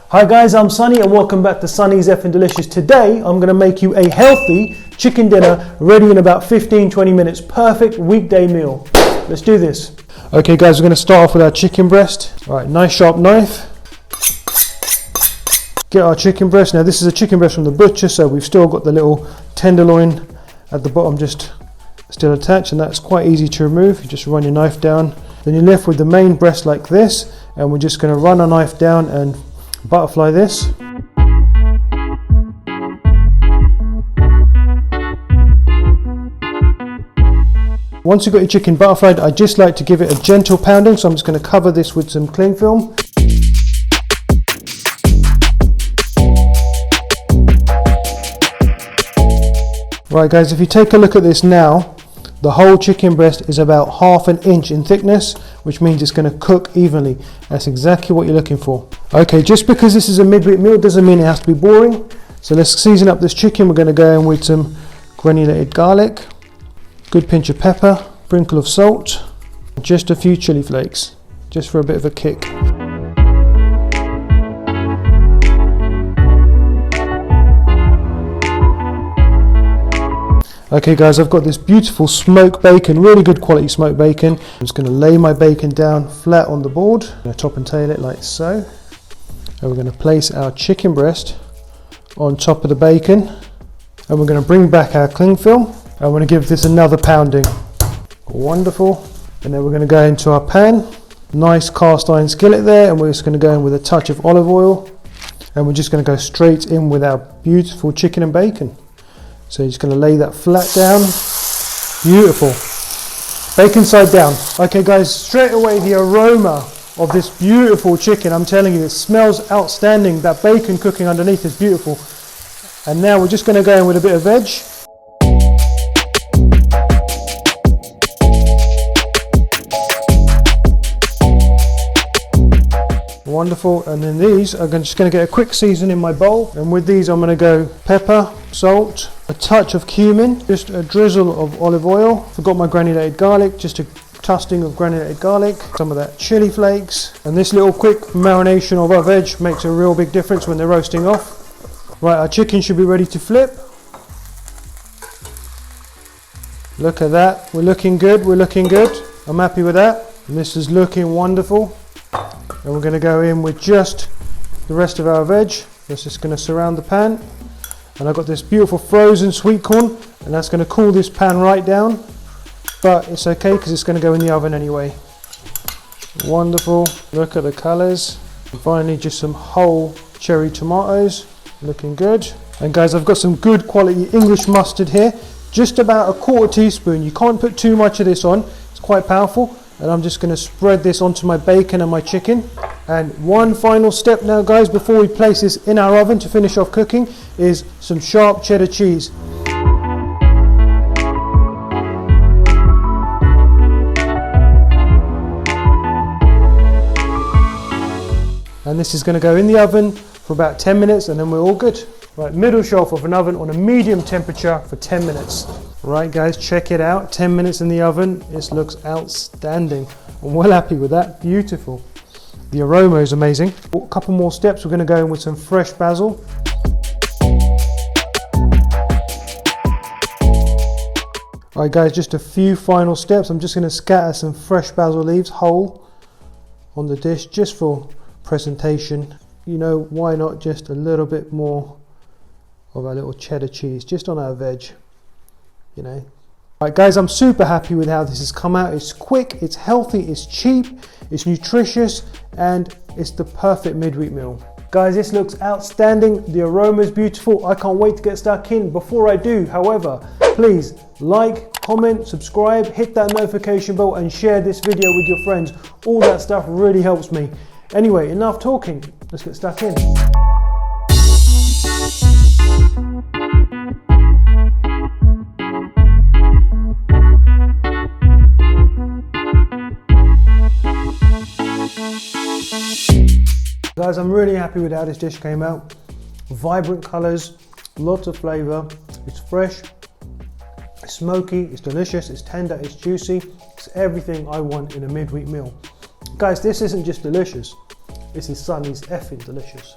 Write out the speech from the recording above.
Hi guys, I'm Sunny and welcome back to Sunny's Effing Delicious. Today I'm going to make you a healthy chicken dinner ready in about 15-20 minutes. Perfect weekday meal. Let's do this. Okay guys, we're going to start off with our chicken breast. Alright, nice sharp knife. Get our chicken breast. Now this is a chicken breast from the butcher, so we've still got the little tenderloin at the bottom just still attached, and that's quite easy to remove. You just run your knife down. Then you're left with the main breast like this, and we're just going to run our knife down and butterfly this. Once you've got your chicken butterflied, I just like to give it a gentle pounding, so I'm just going to cover this with some cling film. Right guys, if you take a look at this now, the whole chicken breast is about 1/2 inch in thickness, which means it's going to cook evenly. That's exactly what you're looking for. Okay, just because this is a midweek meal doesn't mean it has to be boring. So let's season up this chicken. We're going to go in with some granulated garlic, good pinch of pepper, sprinkle of salt, just a few chili flakes, just for a bit of a kick. Okay guys, I've got this beautiful smoked bacon, really good quality smoked bacon. I'm just going to lay my bacon down flat on the board. I'm going to top and tail it like so. And we're going to place our chicken breast on top of the bacon. And we're going to bring back our cling film. And we're going to give this another pounding. Wonderful. And then we're going to go into our pan. Nice cast iron skillet there. And we're just going to go in with a touch of olive oil. And we're just going to go straight in with our beautiful chicken and bacon. So you're just going to lay that flat down. Beautiful. Bacon side down. Okay guys, straight away the aroma of this beautiful chicken, I'm telling you, it smells outstanding. That bacon cooking underneath is beautiful. And now we're just going to go in with a bit of veg. Wonderful. And then these, I'm just going to get a quick season in my bowl. And with these I'm going to go pepper, salt, a touch of cumin, just a drizzle of olive oil. Forgot my granulated garlic, just a dusting of granulated garlic, some of that chili flakes. And this little quick marination of our veg makes a real big difference when they're roasting off. Right, our chicken should be ready to flip. Look at that. We're looking good. We're looking good. I'm happy with that. And this is looking wonderful. And we're going to go in with just the rest of our veg. That's just going to surround the pan. And I've got this beautiful frozen sweet corn, and that's going to cool this pan right down. But it's okay because it's going to go in the oven anyway. Wonderful. Look at the colours. And finally, just some whole cherry tomatoes. Looking good. And guys, I've got some good quality English mustard here. Just about a 1/4 teaspoon. You can't put too much of this on. It's quite powerful. And I'm just going to spread this onto my bacon and my chicken. And one final step now guys, before we place this in our oven to finish off cooking, is some sharp cheddar cheese. And this is going to go in the oven for about 10 minutes and then we're all good. Right, middle shelf of an oven on a medium temperature for 10 minutes. Right guys, check it out. 10 minutes in the oven. This looks outstanding. I'm well happy with that. Beautiful. The aroma is amazing. A couple more steps. We're going to go in with some fresh basil. Alright guys, just a few final steps. I'm just going to scatter some fresh basil leaves whole on the dish just for presentation. You know, why not just a little bit more of our little cheddar cheese just on our veg, you know. Alright guys, I'm super happy with how this has come out. It's quick, it's healthy, it's cheap, it's nutritious, and it's the perfect midweek meal. Guys, this looks outstanding. The aroma is beautiful. I can't wait to get stuck in. Before I do, however, please like, comment, subscribe, hit that notification bell and share this video with your friends. All that stuff really helps me. Anyway, enough talking. Let's get stuck in. Guys, I'm really happy with how this dish came out. Vibrant colours, lots of flavour, it's fresh, it's smoky, it's delicious, it's tender, it's juicy. It's everything I want in a midweek meal. Guys, this isn't just delicious, this is Sunny's effing delicious.